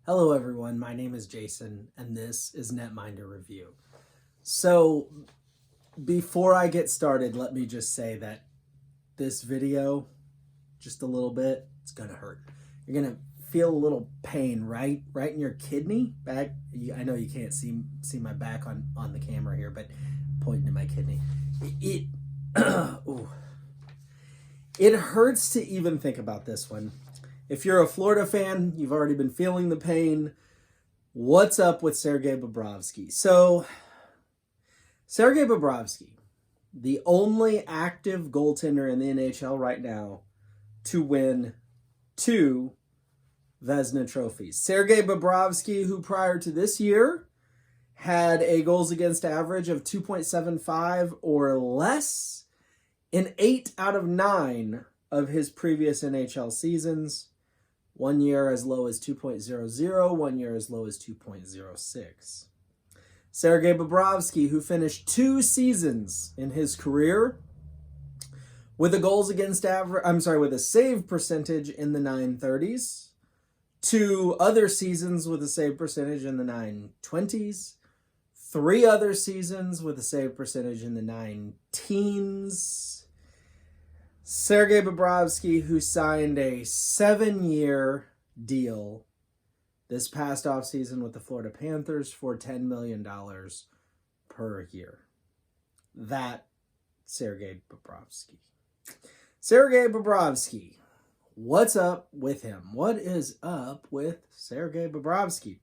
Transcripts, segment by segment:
Hello everyone, my name is Jason and this is Netminder Review. So before I get started, let me just say that this video, just a little bit, it's gonna hurt. You're gonna feel a little pain right in your kidney back. I know you can't see my back on the camera here, but pointing to my kidney. It it hurts to even think about this one. If you're a Florida fan, you've already been feeling the pain. What's up with Sergei Bobrovsky? So, Sergei Bobrovsky, the only active goaltender in the NHL right now to win 2 Vezina trophies. Sergei Bobrovsky, who prior to this year had a goals against average of 2.75 or less in 8 out of 9 of his previous NHL seasons. 1 year as low as 2.00, 1 year as low as 2.06. Sergei Bobrovsky, who finished 2 seasons in his career with a save percentage in the 930s, 2 other seasons with a save percentage in the 920s, 3 other seasons with a save percentage in the 9-teens. Sergei Bobrovsky, who signed a 7-year deal this past offseason with the Florida Panthers for $10 million per year. That Sergei Bobrovsky. Sergei Bobrovsky. What's up with him? What is up with Sergei Bobrovsky?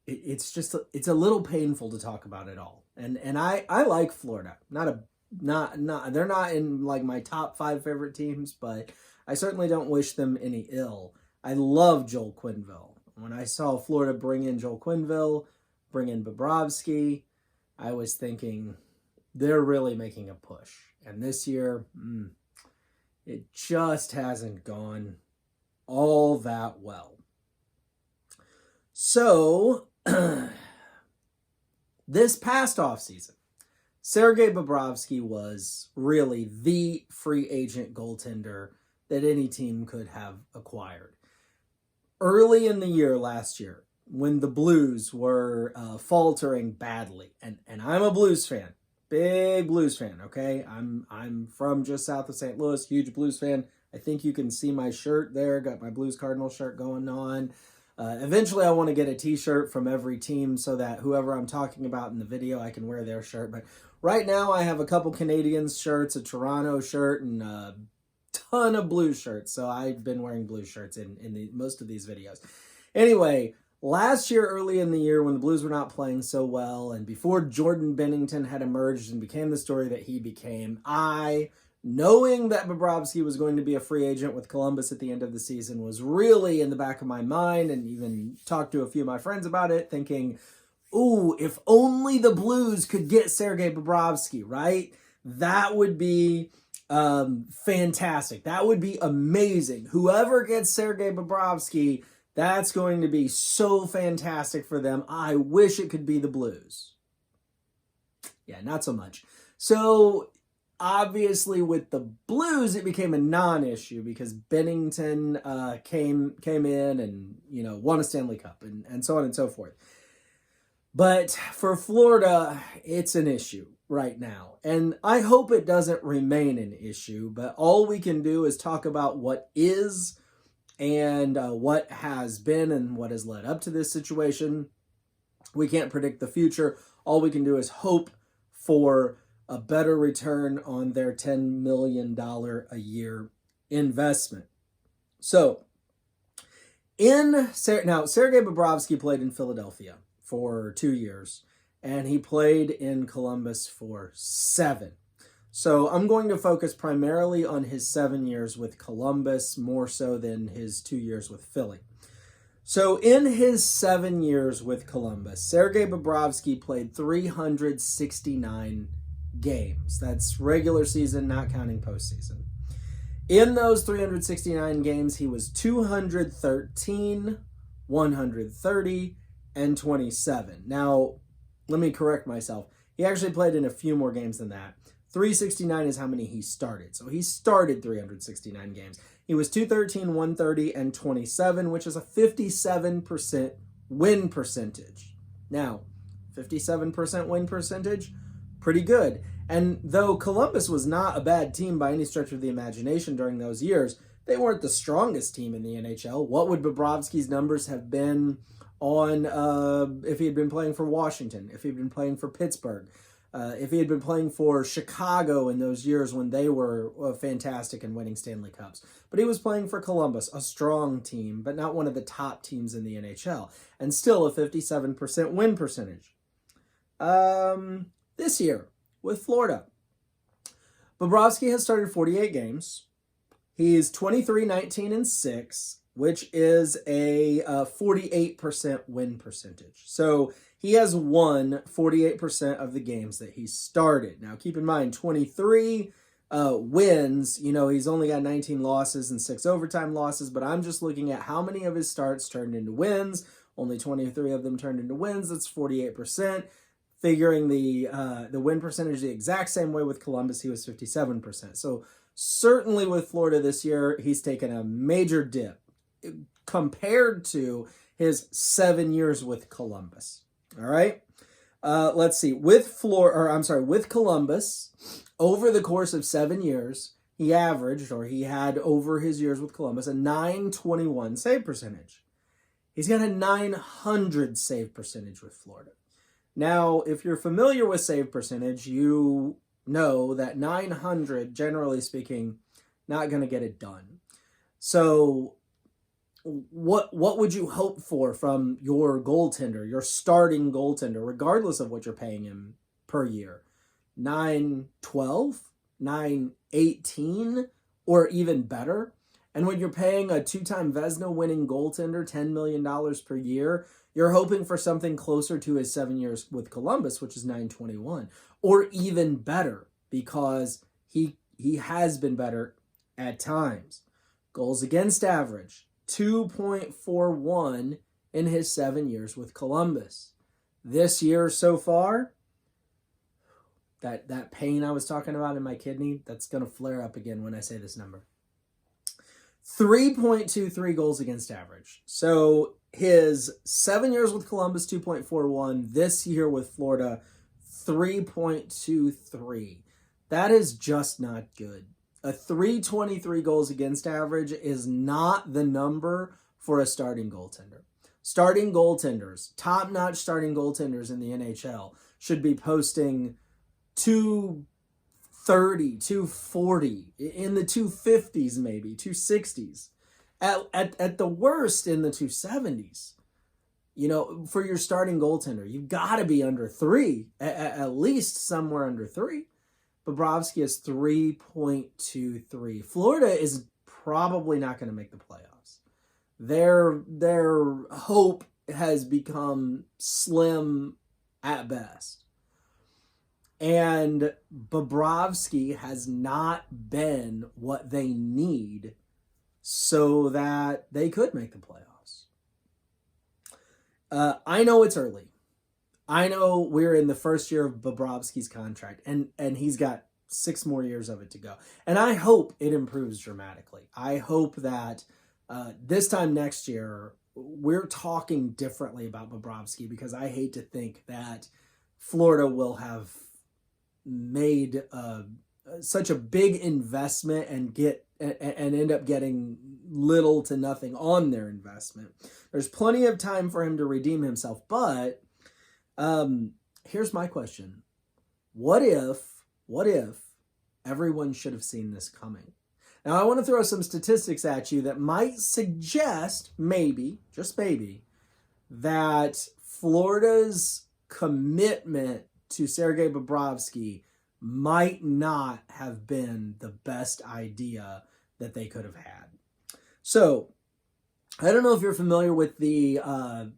It's a little painful to talk about it all. And I like Florida. They're not in like my top 5 favorite teams, but I certainly don't wish them any ill. I love Joel Quenneville. When I saw Florida bring in Joel Quenneville, bring in Bobrovsky, I was thinking they're really making a push. And this year, it just hasn't gone all that well. So, this past offseason, Sergei Bobrovsky was really the free agent goaltender that any team could have acquired. Early in the year last year, when the Blues were faltering badly, and I'm a Blues fan, big Blues fan, okay? I'm from just south of St. Louis, huge Blues fan. I think you can see my shirt there, got my Blues Cardinal shirt going on. Eventually, I want to get a t-shirt from every team so that whoever I'm talking about in the video, I can wear their shirt. But right now, I have a couple Canadiens shirts, a Toronto shirt, and a ton of Blues shirts. So I've been wearing Blues shirts in most of these videos. Anyway, last year, early in the year, when the Blues were not playing so well, and before Jordan Binnington had emerged and became the story that he became, knowing that Bobrovsky was going to be a free agent with Columbus at the end of the season, was really in the back of my mind, and even talked to a few of my friends about it, thinking, ooh, if only the Blues could get Sergei Bobrovsky, right? That would be fantastic. That would be amazing. Whoever gets Sergei Bobrovsky, that's going to be so fantastic for them. I wish it could be the Blues. Yeah, not so much. So, obviously, with the Blues, it became a non-issue because Binnington came in and won a Stanley Cup and so on and so forth. But for Florida, it's an issue right now, and I hope it doesn't remain an issue. But all we can do is talk about what is and what has been and what has led up to this situation. We can't predict the future. All we can do is hope for a better return on their $10 million a year investment. So, now Sergei Bobrovsky played in Philadelphia for 2 years, and he played in Columbus for 7. So I'm going to focus primarily on his 7 years with Columbus, more so than his 2 years with Philly. So in his 7 years with Columbus, Sergei Bobrovsky played 369 games. That's regular season, not counting postseason. In those 369 games, he was 213, 130, and 27. Now, let me correct myself. He actually played in a few more games than that. 369 is how many he started. So he started 369 games. He was 213, 130, and 27, which is a 57% win percentage. Now, 57% win percentage, pretty good. And though Columbus was not a bad team by any stretch of the imagination during those years, they weren't the strongest team in the NHL. What would Bobrovsky's numbers have been on if he had been playing for Washington, if he had been playing for Pittsburgh, if he had been playing for Chicago in those years when they were fantastic and winning Stanley Cups? But he was playing for Columbus, a strong team, but not one of the top teams in the NHL, and still a 57% win percentage. This year with Florida, Bobrovsky has started 48 games. He's 23, 19, and 6, which is a 48% win percentage. So he has won 48% of the games that he started. Now, keep in mind, 23 wins. You know, he's only got 19 losses and 6 overtime losses, but I'm just looking at how many of his starts turned into wins. Only 23 of them turned into wins. That's 48%. Figuring the win percentage the exact same way with Columbus, he was 57%. So certainly with Florida this year, he's taken a major dip compared to his 7 years with Columbus. All right. Let's see. With Columbus, over the course of 7 years, he had over his years with Columbus a 921 save percentage. He's got a 900 save percentage with Florida. Now, if you're familiar with save percentage, you know that 900, generally speaking, not going to get it done. So what would you hope for from your goaltender, your starting goaltender, regardless of what you're paying him per year? 912, 918, or even better? And when you're paying a 2-time Vezina winning goaltender $10 million per year, you're hoping for something closer to his 7 years with Columbus, which is 921, or even better, because he has been better at times. Goals against average, 2.41 in his 7 years with Columbus. This year so far, that pain I was talking about in my kidney, that's going to flare up again when I say this number. 3.23 goals against average. So his 7 years with Columbus, 2.41. This year with Florida, 3.23. That is just not good. A 323 goals against average is not the number for a starting goaltender. Starting goaltenders, top-notch starting goaltenders in the NHL, should be posting 230, 240, in the 250s maybe, 260s. At the worst in the 270s. You know, for your starting goaltender, you've got to be under 3, at least somewhere under 3. Bobrovsky is 3.23. Florida is probably not going to make the playoffs. Their hope has become slim at best. And Bobrovsky has not been what they need so that they could make the playoffs. I know it's early. I know we're in the first year of Bobrovsky's contract, and he's got 6 more years of it to go. And I hope it improves dramatically. I hope that this time next year, we're talking differently about Bobrovsky, because I hate to think that Florida will have made such a big investment and end up getting little to nothing on their investment. There's plenty of time for him to redeem himself, but here's my question. What if everyone should have seen this coming? Now, I want to throw some statistics at you that might suggest, maybe, just maybe, that Florida's commitment to Sergei Bobrovsky might not have been the best idea that they could have had. So, I don't know if you're familiar with the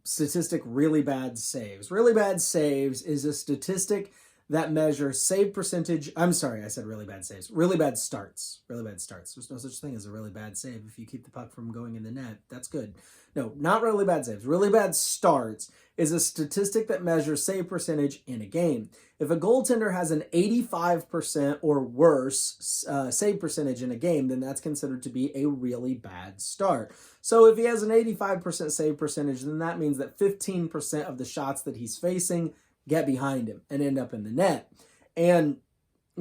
statistic really bad saves. Really bad saves is a statistic that measure save percentage. I'm sorry, I said really bad saves. Really bad starts. Really bad starts. There's no such thing as a really bad save. If you keep the puck from going in the net, that's good. No, not really bad saves. Really bad starts is a statistic that measures save percentage in a game. If a goaltender has an 85% or worse save percentage in a game, then that's considered to be a really bad start. So if he has an 85% save percentage, then that means that 15% of the shots that he's facing get behind him and end up in the net. And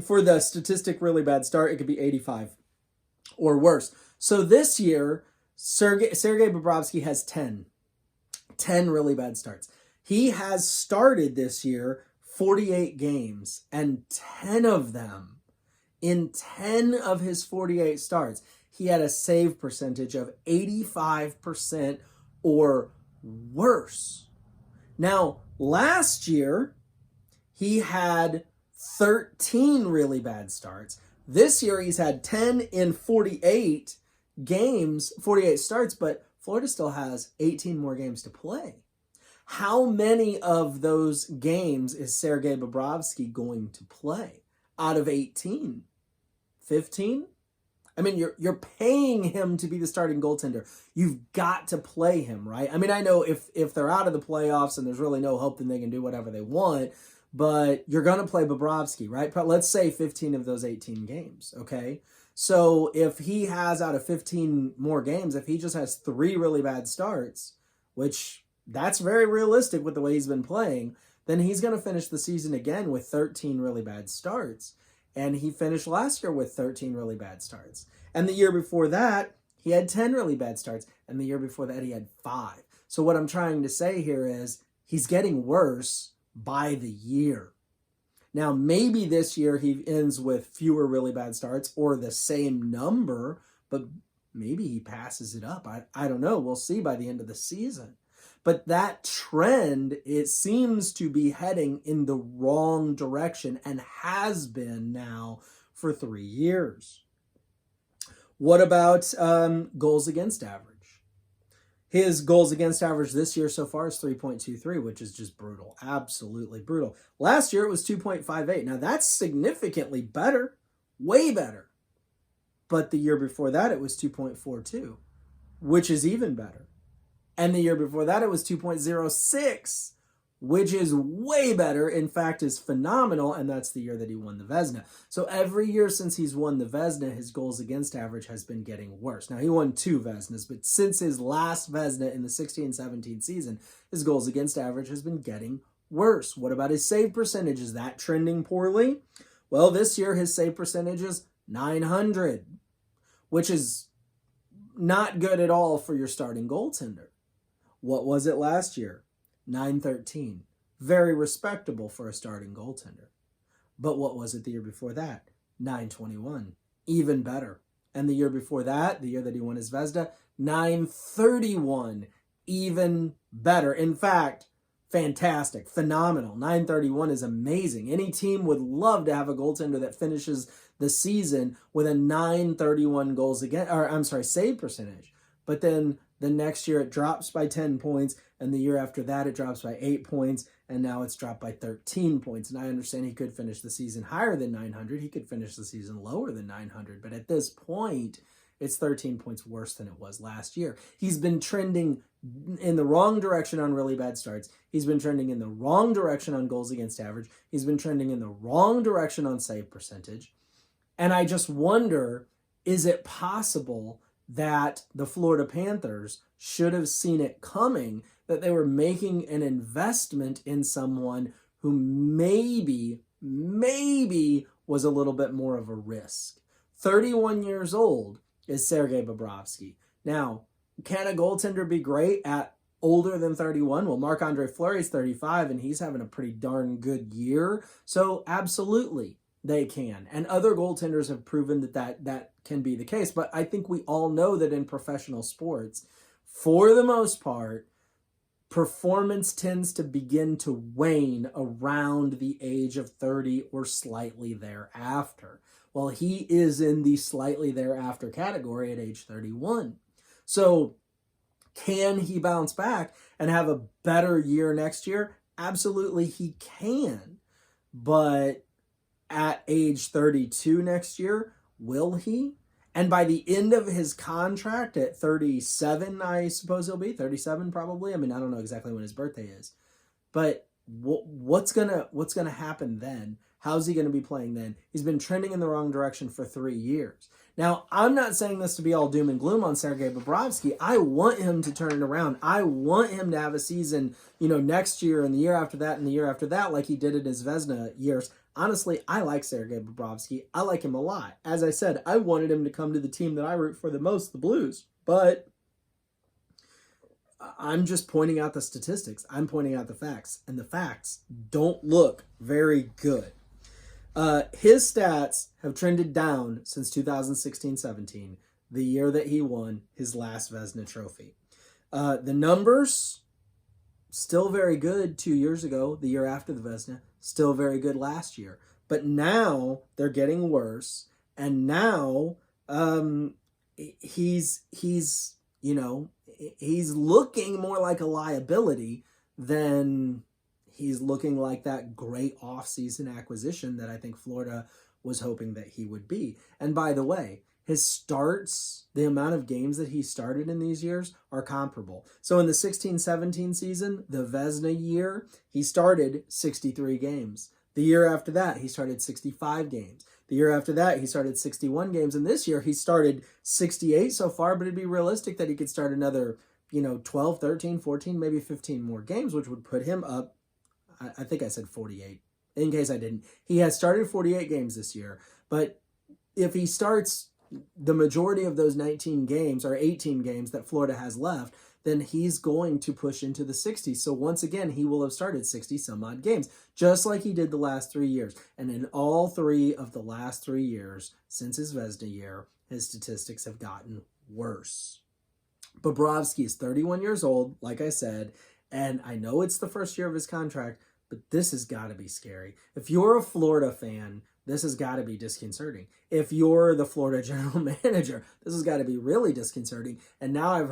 for the statistic really bad start, it could be 85 or worse. So this year, Sergei Bobrovsky has 10 really bad starts. He has started this year 48 games, and 10 of them, in 10 of his 48 starts, he had a save percentage of 85% or worse. Now, last year, he had 13 really bad starts. This year, he's had 10 in 48 games, 48 starts, but Florida still has 18 more games to play. How many of those games is Sergei Bobrovsky going to play out of 18? 15? I mean, you're paying him to be the starting goaltender. You've got to play him, right? I mean, I know if they're out of the playoffs and there's really no hope, then they can do whatever they want, but you're going to play Bobrovsky, right? But let's say 15 of those 18 games, okay? So if he has out of 15 more games, if he just has 3 really bad starts, which that's very realistic with the way he's been playing, then he's going to finish the season again with 13 really bad starts. And he finished last year with 13 really bad starts. And the year before that, he had 10 really bad starts. And the year before that, he had 5. So what I'm trying to say here is he's getting worse by the year. Now, maybe this year he ends with fewer really bad starts or the same number, but maybe he passes it up. I don't know. We'll see by the end of the season. But that trend, it seems to be heading in the wrong direction and has been now for 3 years. What about goals against average? His goals against average this year so far is 3.23, which is just brutal. Absolutely brutal. Last year it was 2.58. Now that's significantly better, way better. But the year before that it was 2.42, which is even better. And the year before that, it was 2.06, which is way better. In fact, is phenomenal. And that's the year that he won the Vezina. So every year since he's won the Vezina, his goals against average has been getting worse. Now, he won 2 Vezinas, but since his last Vezina in the 16-17 season, his goals against average has been getting worse. What about his save percentage? Is that trending poorly? Well, this year, his save percentage is 900, which is not good at all for your starting goaltender. What was it last year? 913. Very respectable for a starting goaltender. But what was it the year before that? 921. Even better. And the year before that, the year that he won his Vezina, 931. Even better. In fact, fantastic. Phenomenal. 931 is amazing. Any team would love to have a goaltender that finishes the season with a 931 save percentage. But then the next year it drops by 10 points, and the year after that it drops by 8 points, and now it's dropped by 13 points. And I understand he could finish the season higher than 900. He could finish the season lower than 900. But at this point, it's 13 points worse than it was last year. He's been trending in the wrong direction on really bad starts. He's been trending in the wrong direction on goals against average. He's been trending in the wrong direction on save percentage. And I just wonder, is it possible that the Florida Panthers should have seen it coming, that they were making an investment in someone who maybe was a little bit more of a risk? 31 years old is Sergei Bobrovsky. Now, can a goaltender be great at older than 31? Well, Marc-Andre Fleury's 35, and he's having a pretty darn good year. So absolutely, they can. And other goaltenders have proven that can be the case. But I think we all know that in professional sports, for the most part, performance tends to begin to wane around the age of 30 or slightly thereafter. Well, he is in the slightly thereafter category at age 31. So can he bounce back and have a better year next year? Absolutely, he can. but at age 32 next year, will he? And by the end of his contract at 37, I suppose he'll be 37 probably. I mean, I don't know exactly when his birthday is, but what's gonna happen then? How's he gonna be playing then? He's been trending in the wrong direction for 3 years. Now, I'm not saying this to be all doom and gloom on Sergei Bobrovsky. I want him to turn it around. I want him to have a season, next year and the year after that and the year after that, like he did in his Vezina years. Honestly, I like Sergei Bobrovsky. I like him a lot. As I said, I wanted him to come to the team that I root for the most, the Blues. But I'm just pointing out the statistics. I'm pointing out the facts. And the facts don't look very good. His stats have trended down since 2016-17, the year that he won his last Vezina trophy. The numbers, still very good 2 years ago, the year after the Vezina, still very good last year. But now they're getting worse. And now he's looking more like a liability than he's looking like that great offseason acquisition that I think Florida was hoping that he would be. And by the way, his starts, the amount of games that he started in these years are comparable. So in the 16-17 season, the Vezina year, he started 63 games. The year after that, he started 65 games. The year after that, he started 61 games. And this year, he started 68 so far, but it'd be realistic that he could start another, 12, 13, 14, maybe 15 more games, which would put him up, I think I said 48, in case I didn't. He has started 48 games this year, but if he starts the majority of those 19 games or 18 games that Florida has left, then he's going to push into the 60s. So once again, he will have started 60 some odd games, just like he did the last 3 years. And in all 3 of the last 3 years since his Vezina year, his statistics have gotten worse. Bobrovsky is 31 years old, like I said, and I know it's the first year of his contract, but this has got to be scary. If you're a Florida fan, this has got to be disconcerting. If you're the Florida general manager, this has got to be really disconcerting. And now I've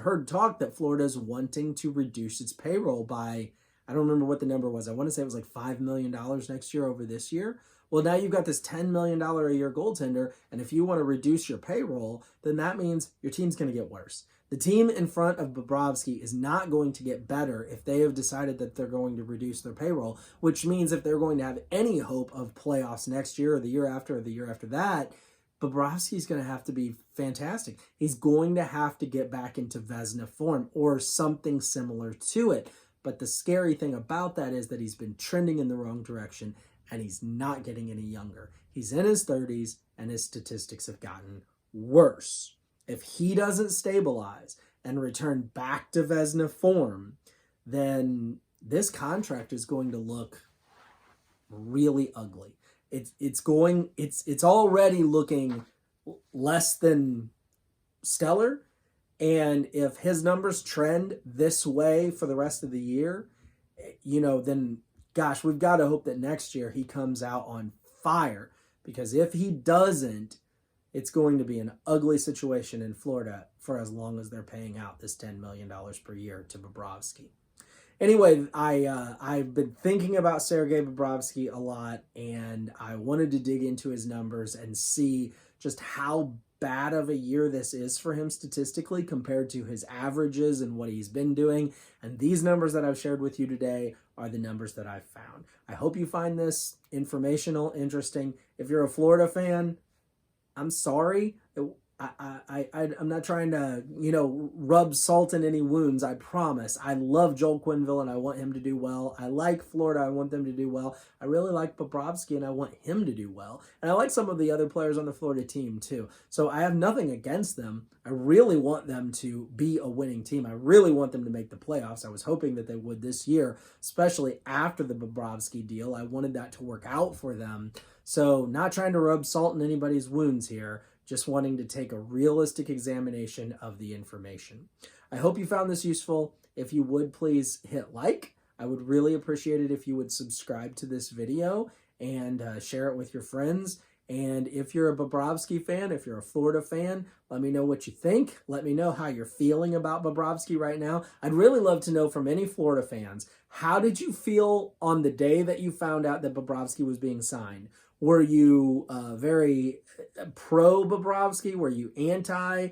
heard talk that Florida's wanting to reduce its payroll by, I don't remember what the number was. I want to say it was like $5 million next year over this year. Well, now you've got this $10 million a year goaltender, and if you want to reduce your payroll, then that means your team's going to get worse. The team in front of Bobrovsky is not going to get better if they have decided that they're going to reduce their payroll, which means if they're going to have any hope of playoffs next year or the year after or the year after that, Bobrovsky's going to have to be fantastic. He's going to have to get back into Vezina form or something similar to it. But the scary thing about that is that he's been trending in the wrong direction and he's not getting any younger. He's in his 30s and his statistics have gotten worse. If he doesn't stabilize and return back to Vezina form, then this contract is going to look really ugly. It's already looking less than stellar. And if his numbers trend this way for the rest of the year, then gosh, we've got to hope that next year he comes out on fire, because if he doesn't, it's going to be an ugly situation in Florida for as long as they're paying out this $10 million per year to Bobrovsky. Anyway, I've been thinking about Sergei Bobrovsky a lot, and I wanted to dig into his numbers and see just how bad of a year this is for him statistically compared to his averages and what he's been doing. And these numbers that I've shared with you today are the numbers that I've found. I hope you find this informational, interesting. If you're a Florida fan, I'm sorry. I'm not trying to, rub salt in any wounds, I promise. I love Joel Quenneville and I want him to do well. I like Florida, I want them to do well. I really like Bobrovsky and I want him to do well. And I like some of the other players on the Florida team too. So I have nothing against them. I really want them to be a winning team. I really want them to make the playoffs. I was hoping that they would this year, especially after the Bobrovsky deal. I wanted that to work out for them. So not trying to rub salt in anybody's wounds here, just wanting to take a realistic examination of the information. I hope you found this useful. If you would, please hit like. I would really appreciate it if you would subscribe to this video and share it with your friends. And if you're a Bobrovsky fan, if you're a Florida fan, let me know what you think. Let me know how you're feeling about Bobrovsky right now. I'd really love to know from any Florida fans, how did you feel on the day that you found out that Bobrovsky was being signed? Were you very pro Bobrovsky? Were you anti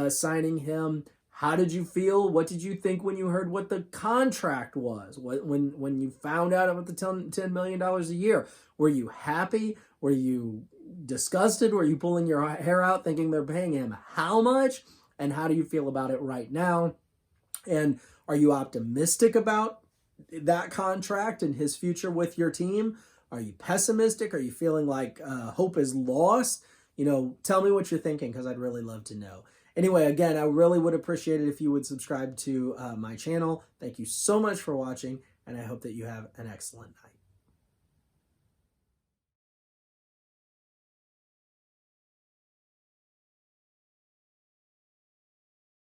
signing him? How did you feel? What did you think when you heard what the contract was? When you found out about the $10 million a year? Were you happy? Were you disgusted? Were you pulling your hair out thinking they're paying him how much? And how do you feel about it right now? And are you optimistic about that contract and his future with your team? Are you pessimistic? Are you feeling like hope is lost? Tell me what you're thinking, because I'd really love to know. Anyway, again, I really would appreciate it if you would subscribe to my channel. Thank you so much for watching, and I hope that you have an excellent night.